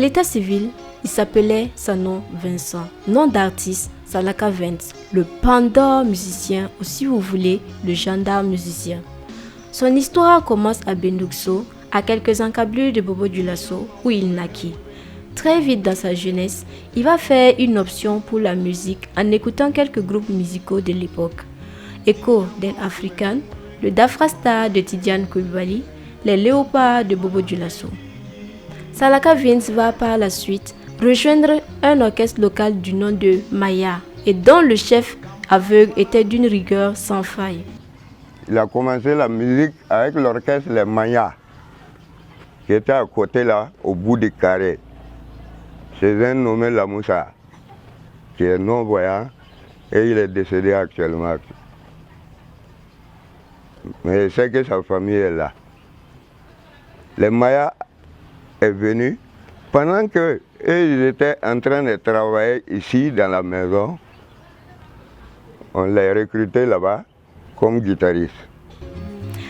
l'état civil, il s'appelait Sano Vincent, nom d'artiste Salaka Vince, le pandore musicien ou si vous voulez, le gendarme musicien. Son histoire commence à Bendouxo, à quelques encablures de Bobo Dioulasso, où il naquit. Très vite dans sa jeunesse, il va faire une option pour la musique en écoutant quelques groupes musicaux de l'époque. Echo d'El African, le Dafrasta de Tidiane Coulibaly, les Léopards de Bobo Dioulasso. Salaka Vince va par la suite rejoindre un orchestre local du nom de Maya et dont le chef aveugle était d'une rigueur sans faille. Il a commencé la musique avec l'orchestre Les Mayas, qui était à côté là, au bout du carré. C'est un nommé Lamoussa, qui est non-voyant et il est décédé actuellement. Mais je sais que sa famille est là. Les Mayas est venu pendant qu'ils étaient en train de travailler ici dans la maison. On l'a recruté là-bas comme guitariste.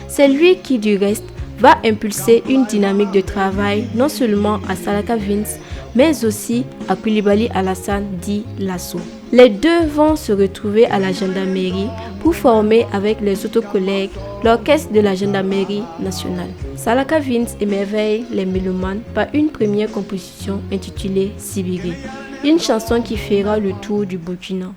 C'est lui qui, du reste, va impulser une dynamique de travail non seulement à Salaka Vince, mais aussi à Coulibaly Alassane dit Lasso. Les deux vont se retrouver à la gendarmerie pour former avec les autres collègues l'orchestre de la gendarmerie nationale. Salaka Vince émerveille les mélomanes par une première composition intitulée Sibiri, une chanson qui fera le tour du Burkina.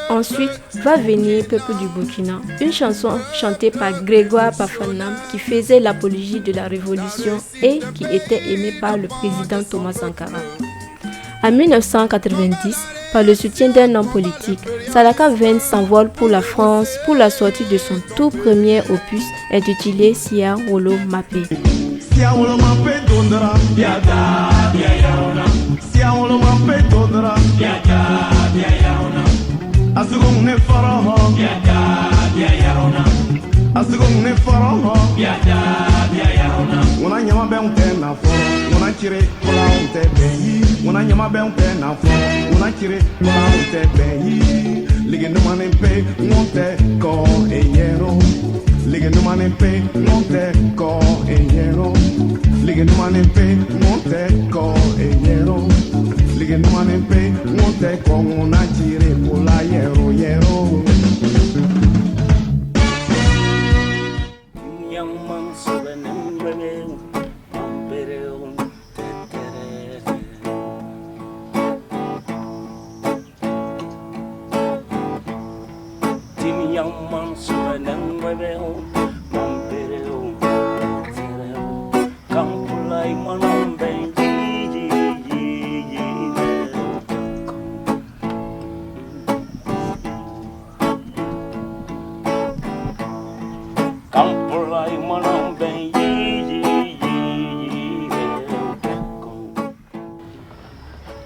Ensuite va venir Peuple du Burkina, une chanson chantée par Grégoire Pafanam qui faisait l'apologie de la révolution et qui était aimée par le président Thomas Sankara. En 1990, par le soutien d'un homme politique, Salaka Vince s'envole pour la France pour la sortie de son tout premier opus intitulé Sia Wolo Mapé.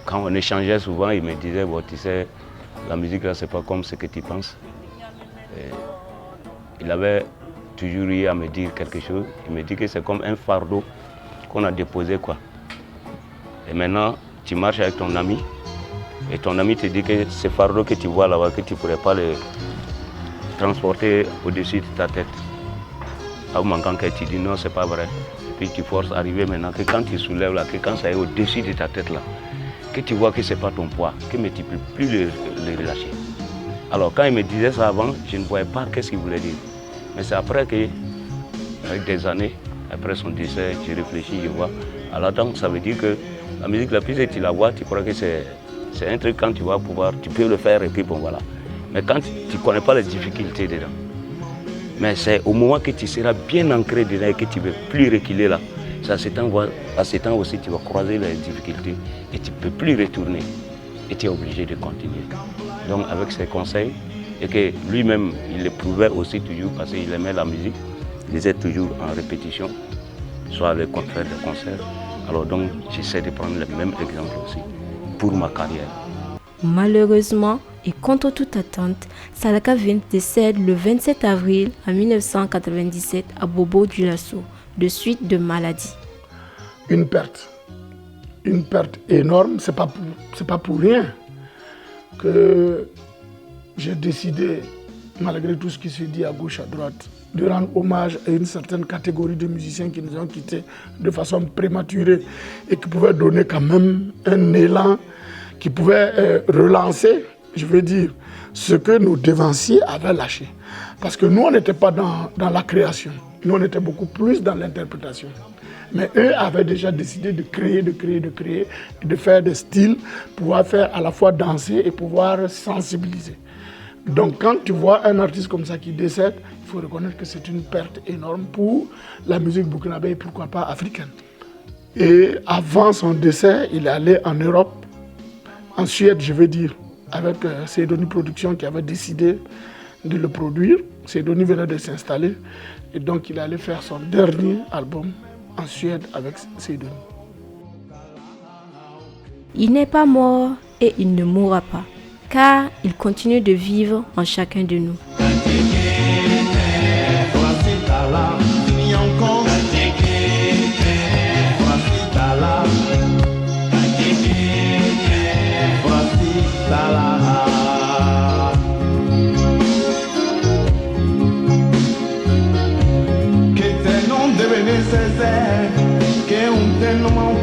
Quand on échangeait souvent, il me disait, bon, tu sais, la musique là, c'est pas comme ce que tu penses. Et il avait toujours eu à me dire quelque chose. Il me dit que c'est comme un fardeau qu'on a déposé, quoi. Et maintenant, tu marches avec ton ami, et ton ami te dit que ce fardeau que tu vois là-bas, que tu ne pourrais pas le transporter au-dessus de ta tête. À un moment que tu dis non, c'est pas vrai. Et puis tu forces à arriver maintenant que quand tu soulèves là, que quand ça est au-dessus de ta tête là, que tu vois que ce n'est pas ton poids, que tu ne peux plus le relâcher. Alors quand il me disait ça avant, je ne voyais pas qu'est-ce qu'il voulait dire. Mais c'est après que, avec des années, après son décès, j'ai réfléchi, je vois. Alors donc ça veut dire que la musique la plus tu la vois, tu crois que c'est un truc quand tu vas pouvoir, tu peux le faire et puis bon voilà. Mais quand tu ne connais pas les difficultés dedans, mais c'est au moment que tu seras bien ancré dedans et que tu ne veux plus reculer là, C'est à ce temps aussi, tu vas croiser les difficultés et tu ne peux plus retourner. Et tu es obligé de continuer. Donc avec ses conseils, et que lui-même, il l'éprouvait aussi toujours parce qu'il aimait la musique. Il était toujours en répétition, soit avec faire des concerts. Alors donc, j'essaie de prendre le même exemple aussi pour ma carrière. Malheureusement, et contre toute attente, Salaka Vint décède le 27 avril en 1997 à Bobo-Dioulasso, de suite de maladie. Une perte énorme, c'est pas pour rien que j'ai décidé, malgré tout ce qui se dit à gauche, à droite, de rendre hommage à une certaine catégorie de musiciens qui nous ont quittés de façon prématurée et qui pouvaient donner quand même un élan, qui pouvait relancer, je veux dire, ce que nos devanciers avaient lâché. Parce que nous, on n'était pas dans la création, nous, on était beaucoup plus dans l'interprétation. Mais eux avaient déjà décidé de créer, de faire des styles, pouvoir faire à la fois danser et pouvoir sensibiliser. Donc quand tu vois un artiste comme ça qui décède, il faut reconnaître que c'est une perte énorme pour la musique burkinabé et pourquoi pas africaine. Et avant son décès, il est allé en Europe, en Suède je veux dire, avec Seydoni Productions qui avait décidé de le produire. Seydoni venait de s'installer et donc il est allé faire son dernier album en Suède avec Seydoni. Il n'est pas mort et il ne mourra pas, car il continue de vivre en chacun de nous. Que un te no